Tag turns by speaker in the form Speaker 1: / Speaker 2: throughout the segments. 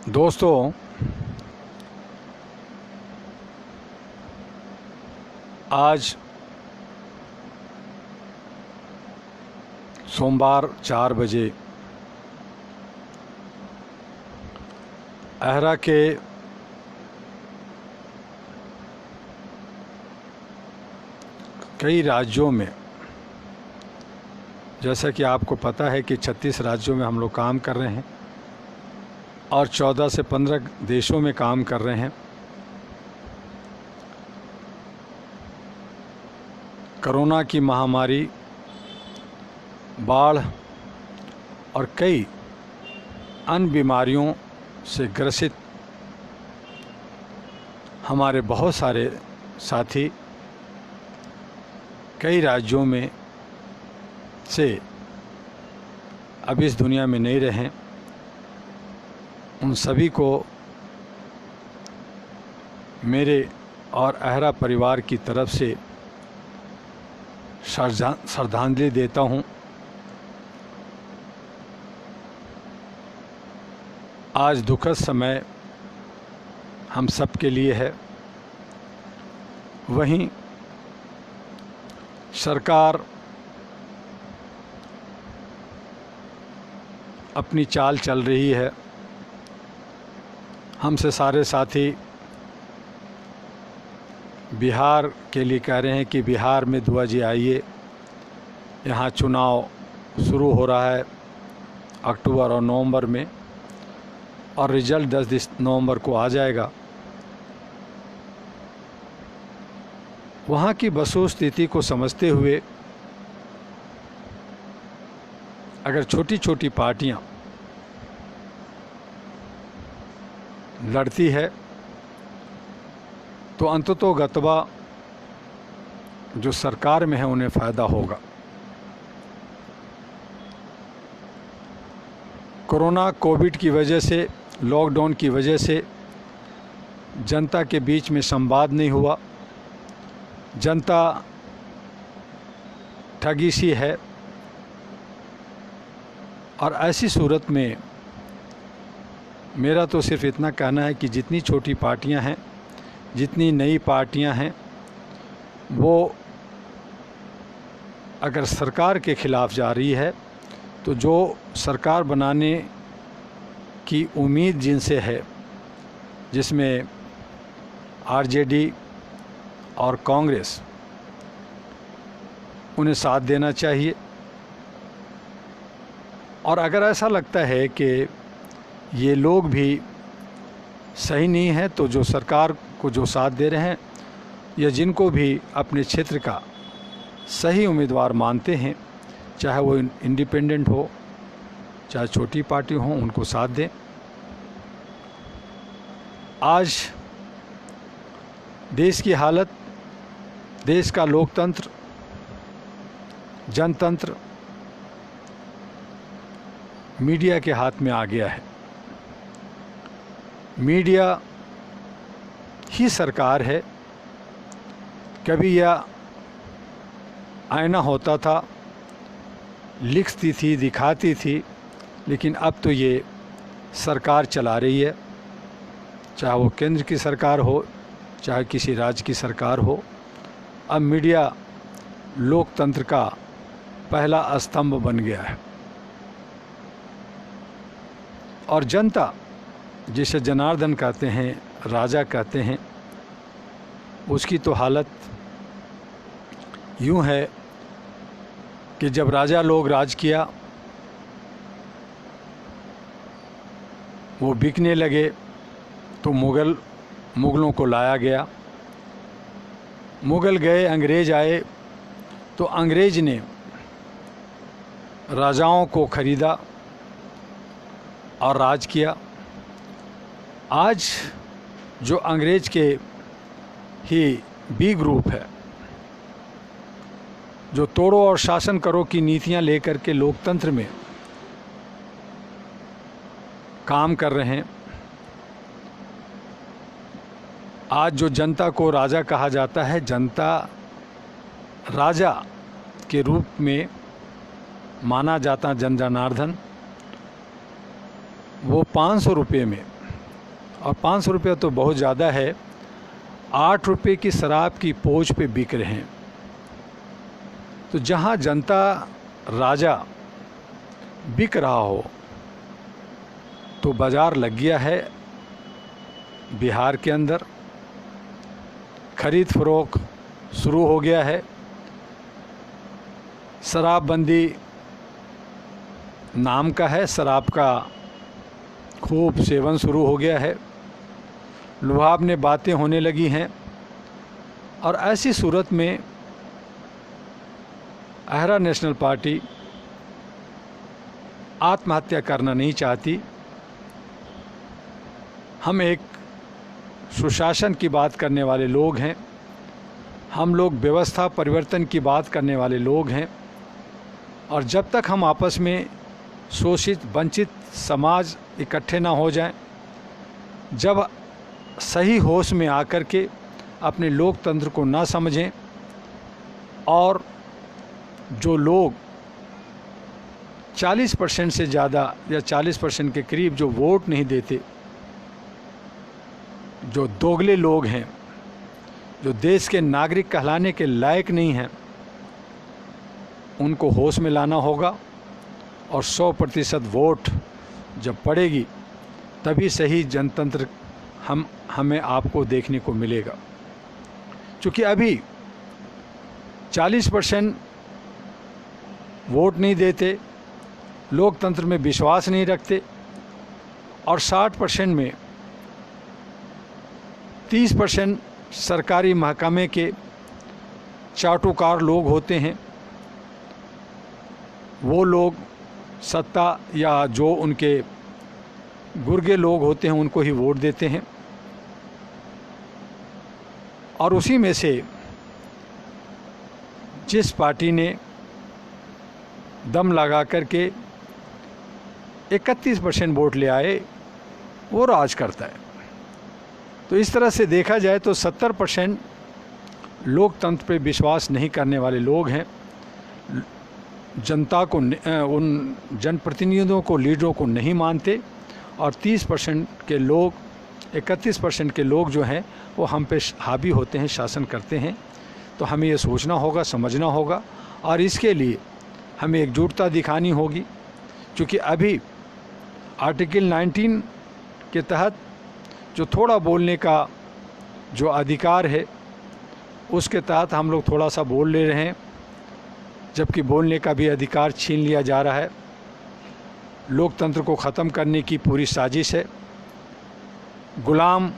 Speaker 1: दोस्तों, आज सोमवार 4 बजे अहरा के कई राज्यों में, जैसा कि आपको पता है कि 36 राज्यों में हम लोग काम कर रहे हैं और 14 से 15 देशों में काम कर रहे हैं। कोरोना की महामारी, बाढ़ और कई अन्य बीमारियों से ग्रसित हमारे बहुत सारे साथी कई राज्यों में से अब इस दुनिया में नहीं रहे। उन सभी को मेरे और अहरा परिवार की तरफ से श्रद्धांजलि देता हूँ। आज दुखद समय हम सब के लिए है। वहीं सरकार अपनी चाल चल रही है। हमसे सारे साथी बिहार के लिए कह रहे हैं कि बिहार में दुआ जी आइए, यहाँ चुनाव शुरू हो रहा है अक्टूबर और नवंबर में और रिज़ल्ट 10 नवंबर को आ जाएगा। वहाँ की वस्तुस्थिति को समझते हुए अगर छोटी छोटी पार्टियाँ लड़ती है तो अंततोगत्वा जो सरकार में है उन्हें फ़ायदा होगा। कोरोना कोविड की वजह से, लॉकडाउन की वजह से जनता के बीच में संवाद नहीं हुआ। जनता ठगी सी है और ऐसी सूरत में मेरा तो सिर्फ इतना कहना है कि जितनी छोटी पार्टियां हैं, जितनी नई पार्टियां हैं, वो अगर सरकार के ख़िलाफ़ जा रही है तो जो सरकार बनाने की उम्मीद जिनसे है, जिसमें आरजेडी और कांग्रेस, उन्हें साथ देना चाहिए। और अगर ऐसा लगता है कि ये लोग भी सही नहीं है तो जो सरकार को जो साथ दे रहे हैं या जिनको भी अपने क्षेत्र का सही उम्मीदवार मानते हैं, चाहे वो इंडिपेंडेंट हो चाहे छोटी पार्टी हो, उनको साथ दें। आज देश की हालत, देश का लोकतंत्र, जनतंत्र मीडिया के हाथ में आ गया है। मीडिया ही सरकार है। कभी यह आईना होता था, लिखती थी, दिखाती थी, लेकिन अब तो ये सरकार चला रही है। चाहे वो केंद्र की सरकार हो चाहे किसी राज्य की सरकार हो, अब मीडिया लोकतंत्र का पहला स्तंभ बन गया है। और जनता, जिसे जनार्दन कहते हैं, राजा कहते हैं, उसकी तो हालत यूँ है कि जब राजा लोग राज किया, वो बिकने लगे तो मुग़लों को लाया गया। मुग़ल गए, अंग्रेज़ आए तो अंग्रेज़ ने राजाओं को ख़रीदा और राज किया। आज जो अंग्रेज़ के ही बी ग्रुप है, जो तोड़ो और शासन करो की नीतियां लेकर के लोकतंत्र में काम कर रहे हैं। आज जो जनता को राजा कहा जाता है, जनता राजा के रूप में माना जाता जन जनार्दन, वो 500 रुपये में और 500 रुपये तो बहुत ज़्यादा है, 8 रुपये की शराब की पोंछ पे बिक रहे हैं। तो जहाँ जनता राजा बिक रहा हो तो बाज़ार लग गया है बिहार के अंदर, खरीद फरोख्त शुरू हो गया है, शराबबंदी नाम का है, शराब का खूब सेवन शुरू हो गया है, लुभावनी बातें होने लगी हैं। और ऐसी सूरत में अहरा नेशनल पार्टी आत्महत्या करना नहीं चाहती। हम एक सुशासन की बात करने वाले लोग हैं, हम लोग व्यवस्था परिवर्तन की बात करने वाले लोग हैं, और जब तक हम आपस में शोषित वंचित समाज इकट्ठे ना हो जाएं, जब सही होश में आकर के अपने लोकतंत्र को ना समझें, और जो लोग 40% से ज़्यादा या 40% के करीब जो वोट नहीं देते, जो दोगले लोग हैं, जो देश के नागरिक कहलाने के लायक नहीं हैं, उनको होश में लाना होगा। और 100% वोट जब पड़ेगी तभी सही जनतंत्र हमें आपको देखने को मिलेगा। क्योंकि अभी 40% वोट नहीं देते, लोकतंत्र में विश्वास नहीं रखते, और 60% में 30% सरकारी महकमे के चाटुकार लोग होते हैं। वो लोग सत्ता या जो उनके गुर्गे लोग होते हैं उनको ही वोट देते हैं, और उसी में से जिस पार्टी ने दम लगा करके 31% वोट ले आए वो राज करता है। तो इस तरह से देखा जाए तो 70% लोकतंत्र पे विश्वास नहीं करने वाले लोग हैं, जनता को उन जनप्रतिनिधियों को, लीडरों को नहीं मानते, और 30% के लोग 31% के लोग जो हैं वो हम पे हावी होते हैं, शासन करते हैं। तो हमें ये सोचना होगा, समझना होगा, और इसके लिए हमें एकजुटता दिखानी होगी। क्योंकि अभी आर्टिकल 19 के तहत जो थोड़ा बोलने का जो अधिकार है उसके तहत हम लोग थोड़ा सा बोल ले रहे हैं, जबकि बोलने का भी अधिकार छीन लिया जा रहा है। लोकतंत्र को ख़त्म करने की पूरी साजिश है। गुलाम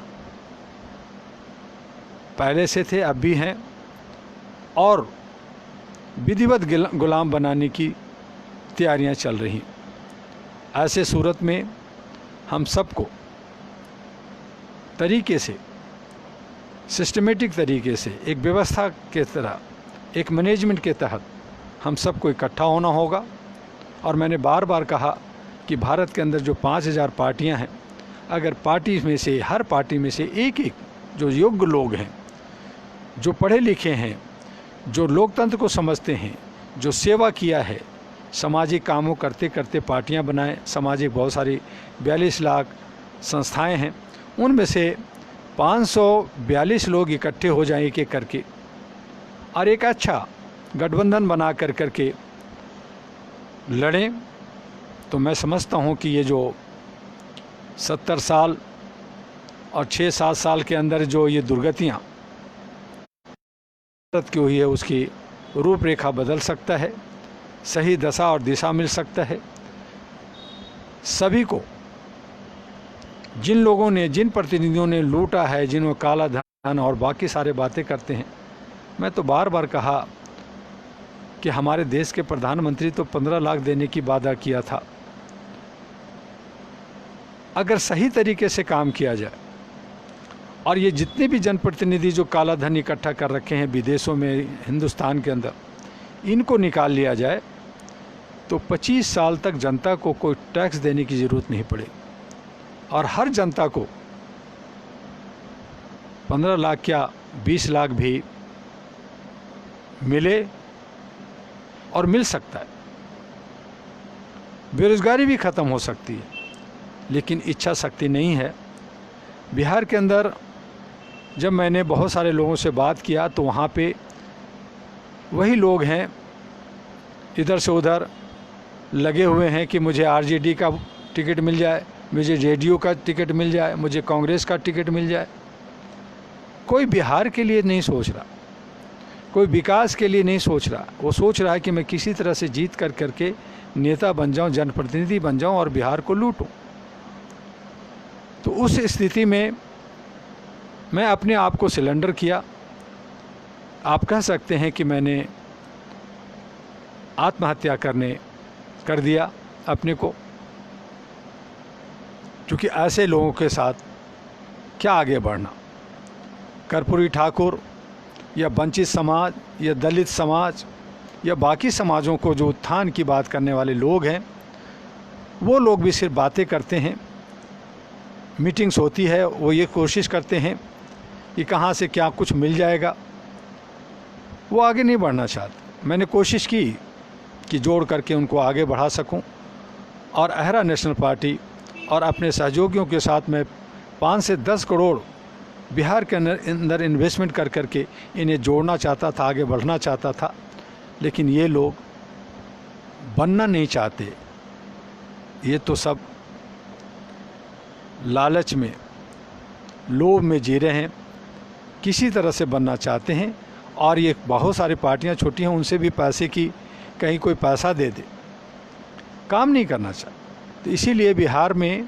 Speaker 1: पहले से थे, अब भी हैं, और विधिवत गुलाम बनाने की तैयारियां चल रही। ऐसे सूरत में हम सबको तरीके से, सिस्टमेटिक तरीके से, एक व्यवस्था के तरह, एक मैनेजमेंट के तहत हम सबको इकट्ठा होना होगा। और मैंने बार बार कहा कि भारत के अंदर जो 5000 पार्टियां हैं, अगर पार्टी में से, हर पार्टी में से एक एक जो योग्य लोग हैं, जो पढ़े लिखे हैं, जो लोकतंत्र को समझते हैं, जो सेवा किया है, सामाजिक कामों करते करते पार्टियां बनाएं। सामाजिक बहुत सारी 42 लाख संस्थाएं हैं, उनमें से 542 लोग इकट्ठे हो जाएं एक एक करके, और एक अच्छा गठबंधन बना करके लड़ें। तो मैं समझता हूं कि ये जो 70 साल और 6-7 साल के अंदर जो ये दुर्गतियां भारत की हुई है, उसकी रूपरेखा बदल सकता है, सही दशा और दिशा मिल सकता है। सभी को, जिन लोगों ने, जिन प्रतिनिधियों ने लूटा है, जिन्होंने काला धन और बाकी सारे बातें करते हैं, मैं तो बार बार कहा कि हमारे देश के प्रधानमंत्री तो 15 लाख देने की वादा किया था। अगर सही तरीके से काम किया जाए, और ये जितने भी जनप्रतिनिधि जो काला धन इकट्ठा कर रखे हैं विदेशों में, हिंदुस्तान के अंदर, इनको निकाल लिया जाए तो 25 साल तक जनता को कोई टैक्स देने की ज़रूरत नहीं पड़ेगी, और हर जनता को 15 लाख क्या 20 लाख भी मिले, और मिल सकता है। बेरोज़गारी भी ख़त्म हो सकती है, लेकिन इच्छा शक्ति नहीं है। बिहार के अंदर जब मैंने बहुत सारे लोगों से बात किया तो वहाँ पे वही लोग हैं इधर से उधर लगे हुए हैं कि मुझे आरजेडी का टिकट मिल जाए, मुझे जेडीयू का टिकट मिल जाए, मुझे कांग्रेस का टिकट मिल जाए। कोई बिहार के लिए नहीं सोच रहा, कोई विकास के लिए नहीं सोच रहा। वो सोच रहा है कि मैं किसी तरह से जीत कर करके नेता बन जाऊं, जनप्रतिनिधि बन जाऊं और बिहार को लूटूं। तो उस स्थिति में मैं अपने आप को सिलेंडर किया। आप कह सकते हैं कि मैंने आत्महत्या कर दिया अपने को, क्योंकि ऐसे लोगों के साथ क्या आगे बढ़ना। कर्पूरी ठाकुर या वंचित समाज या दलित समाज या बाकी समाजों को जो उत्थान की बात करने वाले लोग हैं, वो लोग भी सिर्फ बातें करते हैं। मीटिंग्स होती है, वो ये कोशिश करते हैं कि कहाँ से क्या कुछ मिल जाएगा। वो आगे नहीं बढ़ना चाहते। मैंने कोशिश की कि जोड़ करके उनको आगे बढ़ा सकूं, और अहरा नेशनल पार्टी और अपने सहयोगियों के साथ मैं 5 से 10 करोड़ बिहार के अंदर इन्वेस्टमेंट कर करके इन्हें जोड़ना चाहता था, आगे बढ़ना चाहता था। लेकिन ये लोग बनना नहीं चाहते। ये तो सब लालच में, लोभ में जी रहे हैं, किसी तरह से बनना चाहते हैं। और ये बहुत सारी पार्टियां छोटी हैं, उनसे भी पैसे की कहीं कोई पैसा दे दे, काम नहीं करना चाहते। तो इसीलिए बिहार में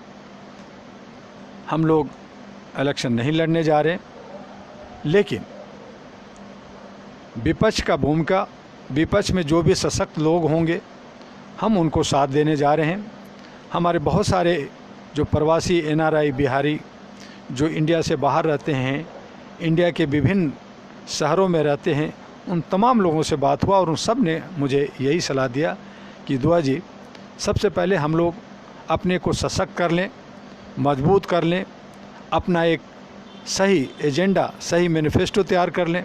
Speaker 1: हम लोग इलेक्शन नहीं लड़ने जा रहे। लेकिन विपक्ष का भूमिका, विपक्ष में जो भी सशक्त लोग होंगे हम उनको साथ देने जा रहे हैं। हमारे बहुत सारे जो प्रवासी एनआरआई बिहारी जो इंडिया से बाहर रहते हैं, इंडिया के विभिन्न शहरों में रहते हैं, उन तमाम लोगों से बात हुआ और उन सब ने मुझे यही सलाह दिया कि दुआ जी, सबसे पहले हम लोग अपने को सशक्त कर लें, मजबूत कर लें, अपना एक सही एजेंडा, सही मैनिफेस्टो तैयार कर लें,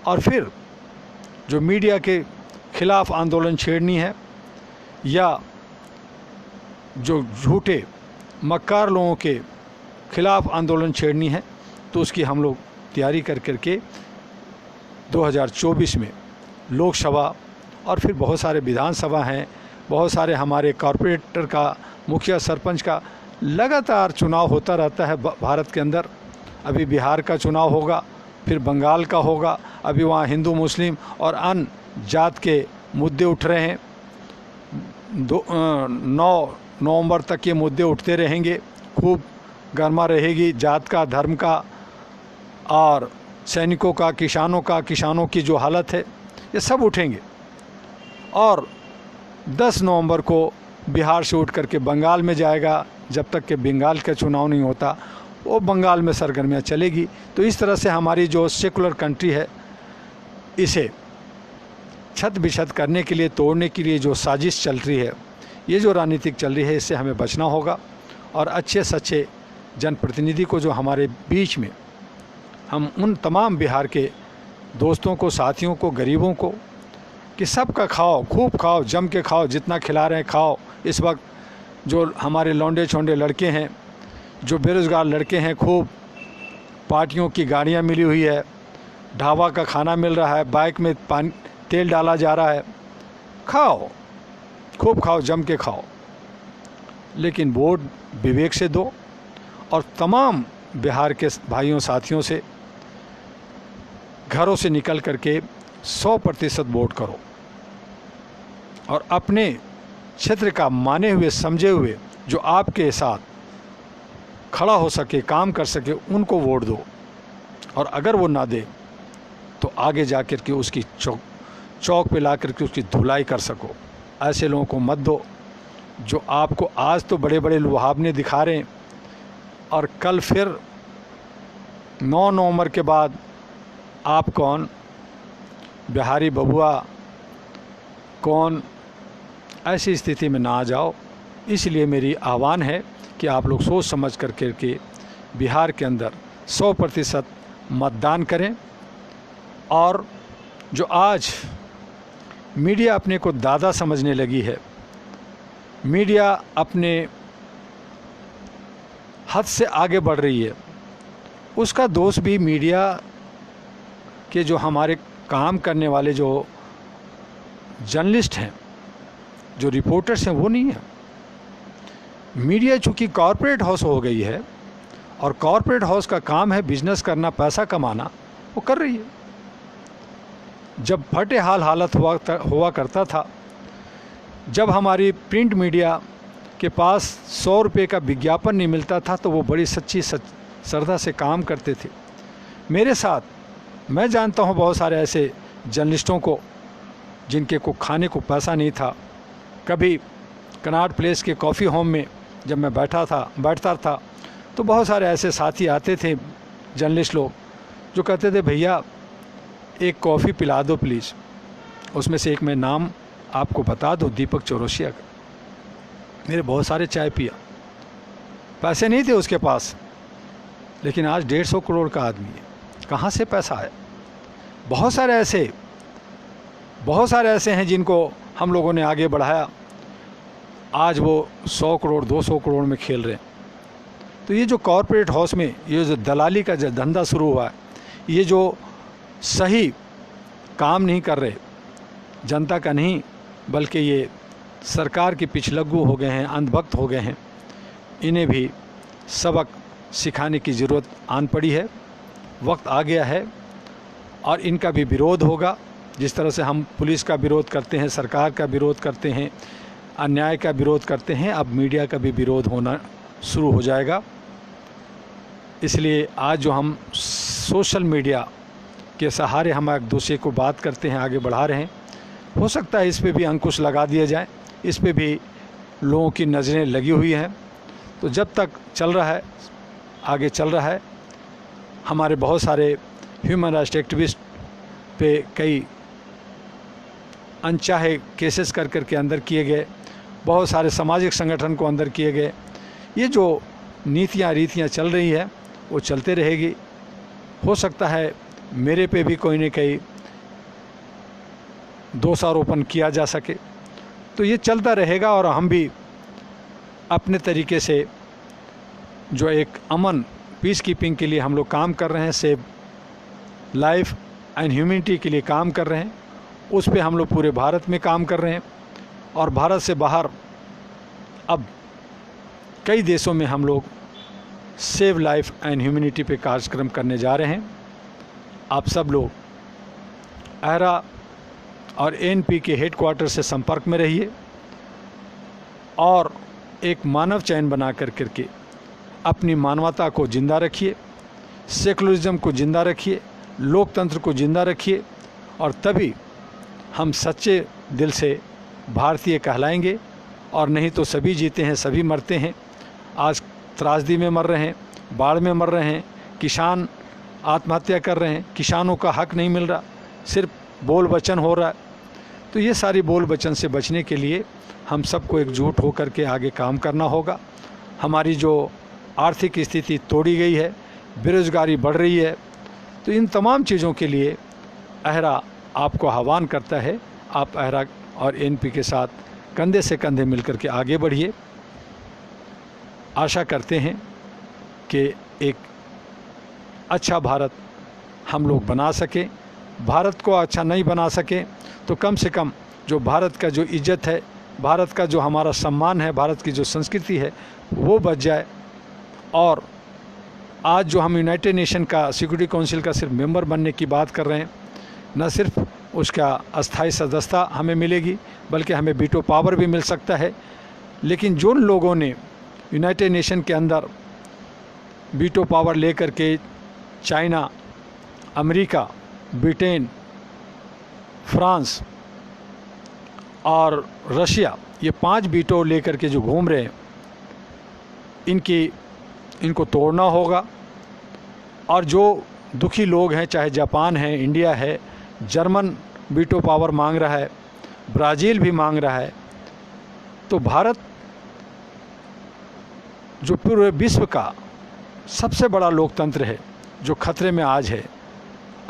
Speaker 1: और फिर जो मीडिया के खिलाफ आंदोलन छेड़नी है या जो झूठे मक्कार लोगों के खिलाफ आंदोलन छेड़नी है, तो उसकी हम लोग तैयारी कर करके 2024 में लोकसभा और फिर बहुत सारे विधानसभा हैं, बहुत सारे हमारे कॉरपोरेटर का, मुखिया सरपंच का लगातार चुनाव होता रहता है भारत के अंदर। अभी बिहार का चुनाव होगा, फिर बंगाल का होगा। अभी वहाँ हिंदू, मुस्लिम और अन्य जात के मुद्दे उठ रहे हैं। 9 नवंबर तक ये मुद्दे उठते रहेंगे। खूब गर्मा रहेगी जात का, धर्म का, और सैनिकों का, किसानों की जो हालत है, ये सब उठेंगे। और 10 नवंबर को बिहार से उठ करके बंगाल में जाएगा। जब तक कि बंगाल का चुनाव नहीं होता, वो बंगाल में सरगर्मियाँ चलेगी। तो इस तरह से हमारी जो सेकुलर कंट्री है, इसे छत बिछत करने के लिए, तोड़ने के लिए जो साजिश चल रही है, ये जो राजनीतिक चल रही है, इससे हमें बचना होगा। और अच्छे से अच्छे जनप्रतिनिधि को जो हमारे बीच में, हम उन तमाम बिहार के दोस्तों को, साथियों को, गरीबों को, कि सबका खाओ, खूब खाओ, जम के खाओ, जितना खिला रहे हैं खाओ। इस वक्त जो हमारे लौंडे छोंडे लड़के हैं, जो बेरोज़गार लड़के हैं, खूब पार्टियों की गाड़ियाँ मिली हुई है, ढाबा का खाना मिल रहा है, बाइक में पानी तेल डाला जा रहा है। खाओ, खूब खाओ, जम के खाओ, लेकिन वोट विवेक से दो। और तमाम बिहार के भाइयों साथियों से घरों से निकल करके 100% वोट करो, और अपने क्षेत्र का माने हुए, समझे हुए, जो आपके साथ खड़ा हो सके, काम कर सके, उनको वोट दो। और अगर वो ना दे तो आगे जा कर के उसकी चौक पे ला कर के उसकी धुलाई कर सको। ऐसे लोगों को मत दो जो आपको आज तो बड़े बड़े लुभावने दिखा रहे हैं, और कल फिर 9 नवंबर के बाद आप कौन, बिहारी बबुआ कौन, ऐसी स्थिति में ना आ जाओ। इसलिए मेरी आह्वान है कि आप लोग सोच समझ करके बिहार के अंदर 100% मतदान करें। और जो आज मीडिया अपने को दादा समझने लगी है, मीडिया अपने हद से आगे बढ़ रही है, उसका दोष भी मीडिया के जो हमारे काम करने वाले जो जर्नलिस्ट हैं, जो रिपोर्टर्स हैं, वो नहीं है। मीडिया चूँकि कॉरपोरेट हाउस हो गई है और कॉरपोरेट हाउस का काम है बिजनेस करना, पैसा कमाना, वो कर रही है। जब फटे हालत हुआ करता था, जब हमारी प्रिंट मीडिया के पास 100 रुपये का विज्ञापन नहीं मिलता था, तो वो बड़ी सच्ची श्रद्धा से काम करते थे। मेरे साथ मैं जानता हूँ बहुत सारे ऐसे जर्नलिस्टों को जिनके को खाने को पैसा नहीं था। कभी कनॉट प्लेस के कॉफ़ी होम में जब मैं बैठता था तो बहुत सारे ऐसे साथी आते थे, जर्नलिस्ट लोग, जो कहते थे भैया एक कॉफ़ी पिला दो प्लीज़। उसमें से एक मैं नाम आपको बता दूं, दीपक चौरसिया का। मेरे बहुत सारे चाय पिया, पैसे नहीं थे उसके पास, लेकिन आज 150 करोड़ का आदमी है। कहाँ से पैसा है? बहुत सारे ऐसे हैं जिनको हम लोगों ने आगे बढ़ाया, आज वो 100 करोड़ 200 करोड़ में खेल रहे हैं। तो ये जो कॉरपोरेट हाउस में ये जो दलाली का जो धंधा शुरू हुआ है, ये जो सही काम नहीं कर रहे, जनता का नहीं बल्कि ये सरकार के पिछलग्गू हो गए हैं, अंधभक्त हो गए हैं, इन्हें भी सबक सिखाने की ज़रूरत आन पड़ी है। वक्त आ गया है और इनका भी विरोध होगा। जिस तरह से हम पुलिस का विरोध करते हैं, सरकार का विरोध करते हैं, अन्याय का विरोध करते हैं, अब मीडिया का भी विरोध होना शुरू हो जाएगा। इसलिए आज जो हम सोशल मीडिया के सहारे हम एक दूसरे को बात करते हैं, आगे बढ़ा रहे हैं, हो सकता है इस पे भी अंकुश लगा दिया जाए, इस पे भी लोगों की नज़रें लगी हुई हैं। तो जब तक चल रहा है, आगे चल रहा है, हमारे बहुत सारे ह्यूमन राइट्स एक्टिविस्ट पे कई अनचाहे केसेस कर के अंदर किए गए, बहुत सारे सामाजिक संगठन को अंदर किए गए। ये जो नीतियाँ रीतियाँ चल रही है वो चलते रहेगी। हो सकता है मेरे पे भी कोई न कोई दोषारोपण किया जा सके, तो ये चलता रहेगा और हम भी अपने तरीके से जो एक अमन पीस कीपिंग के लिए हम लोग काम कर रहे हैं, सेव लाइफ एंड ह्यूमैनिटी के लिए काम कर रहे हैं, उस पे हम लोग पूरे भारत में काम कर रहे हैं। और भारत से बाहर अब कई देशों में हम लोग सेव लाइफ एंड ह्यूमैनिटी पे कार्यक्रम करने जा रहे हैं। आप सब लोग अहरा और एएनपी के हेडक्वार्टर से संपर्क में रहिए और एक मानव चयन बना करके अपनी मानवता को जिंदा रखिए, सेकुलरिज्म को जिंदा रखिए, लोकतंत्र को जिंदा रखिए, और तभी हम सच्चे दिल से भारतीय कहलाएंगे। और नहीं तो सभी जीते हैं सभी मरते हैं। आज त्रासदी में मर रहे हैं, बाढ़ में मर रहे हैं, किसान आत्महत्या कर रहे हैं, किसानों का हक नहीं मिल रहा, सिर्फ बोल वचन हो रहा है। तो ये सारी बोल वचन से बचने के लिए हम सबको एकजुट होकर के आगे काम करना होगा। हमारी जो आर्थिक स्थिति तोड़ी गई है, बेरोज़गारी बढ़ रही है, तो इन तमाम चीज़ों के लिए अहरा आपको आह्वान करता है, आप अहरा और एएनपी के साथ कंधे से कंधे मिलकर के आगे बढ़िए। आशा करते हैं कि एक अच्छा भारत हम लोग बना सकें। भारत को अच्छा नहीं बना सकें तो कम से कम जो भारत का जो इज़्ज़त है, भारत का जो हमारा सम्मान है, भारत की जो संस्कृति है, वो बच जाए। और आज जो हम यूनाइटेड नेशन का सिक्योरिटी काउंसिल का सिर्फ मेंबर बनने की बात कर रहे हैं, न सिर्फ उसका अस्थाई सदस्यता हमें मिलेगी बल्कि हमें वीटो पावर भी मिल सकता है। लेकिन जो लोगों ने यूनाइटेड नेशन के अंदर वीटो पावर लेकर के चाइना, अमेरिका, ब्रिटेन, फ्रांस और रशिया, ये 5 वीटो लेकर के जो घूम रहे हैं, इनको तोड़ना होगा। और जो दुखी लोग हैं, चाहे जापान है, इंडिया है, जर्मन वीटो पावर मांग रहा है, ब्राज़ील भी मांग रहा है, तो भारत जो पूरे विश्व का सबसे बड़ा लोकतंत्र है, जो खतरे में आज है,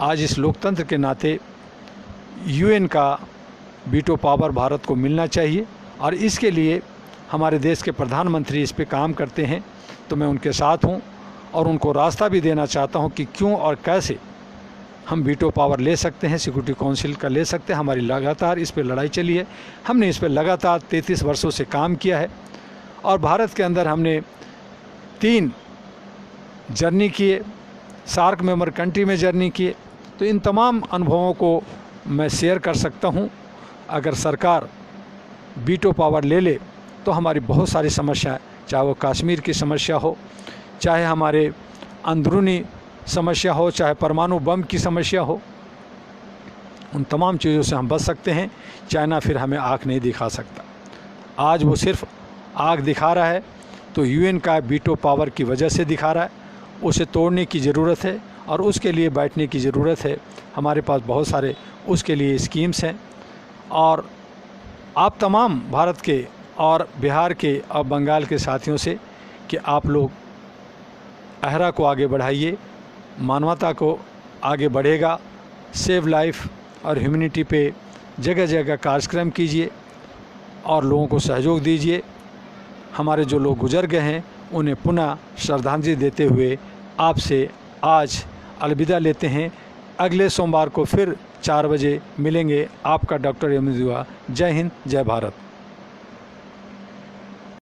Speaker 1: आज इस लोकतंत्र के नाते यूएन का वीटो पावर भारत को मिलना चाहिए। और इसके लिए हमारे देश के प्रधानमंत्री इस पे काम करते हैं तो मैं उनके साथ हूँ और उनको रास्ता भी देना चाहता हूँ कि क्यों और कैसे हम वीटो पावर ले सकते हैं, सिक्योरिटी काउंसिल का ले सकते हैं। हमारी लगातार इस पे लड़ाई चली है, हमने इस पे लगातार 33 वर्षों से काम किया है और भारत के अंदर हमने 3 जर्नी किए, सार्क मेंबर कंट्री में जर्नी किए। तो इन तमाम अनुभवों को मैं शेयर कर सकता हूँ। अगर सरकार वीटो पावर ले ले तो हमारी बहुत सारी समस्याएं, चाहे वो कश्मीर की समस्या हो, चाहे हमारे अंदरूनी समस्या हो, चाहे परमाणु बम की समस्या हो, उन तमाम चीज़ों से हम बच सकते हैं। चाइना फिर हमें आँख नहीं दिखा सकता। आज वो सिर्फ आँख दिखा रहा है तो यूएन का वीटो पावर की वजह से दिखा रहा है। उसे तोड़ने की ज़रूरत है और उसके लिए बैठने की ज़रूरत है। हमारे पास बहुत सारे उसके लिए स्कीम्स हैं और आप तमाम भारत के और बिहार के और बंगाल के साथियों से कि आप लोग अहरा को आगे बढ़ाइए, मानवता को आगे बढ़ेगा। सेव लाइफ और ह्यूमैनिटी पे जगह जगह कार्यक्रम कीजिए और लोगों को सहयोग दीजिए। हमारे जो लोग गुजर गए हैं उन्हें पुनः श्रद्धांजलि देते हुए आपसे आज अलविदा लेते हैं। अगले सोमवार को फिर 4 बजे मिलेंगे। आपका डॉक्टर यमुना दुआ। जय हिंद, जय भारत।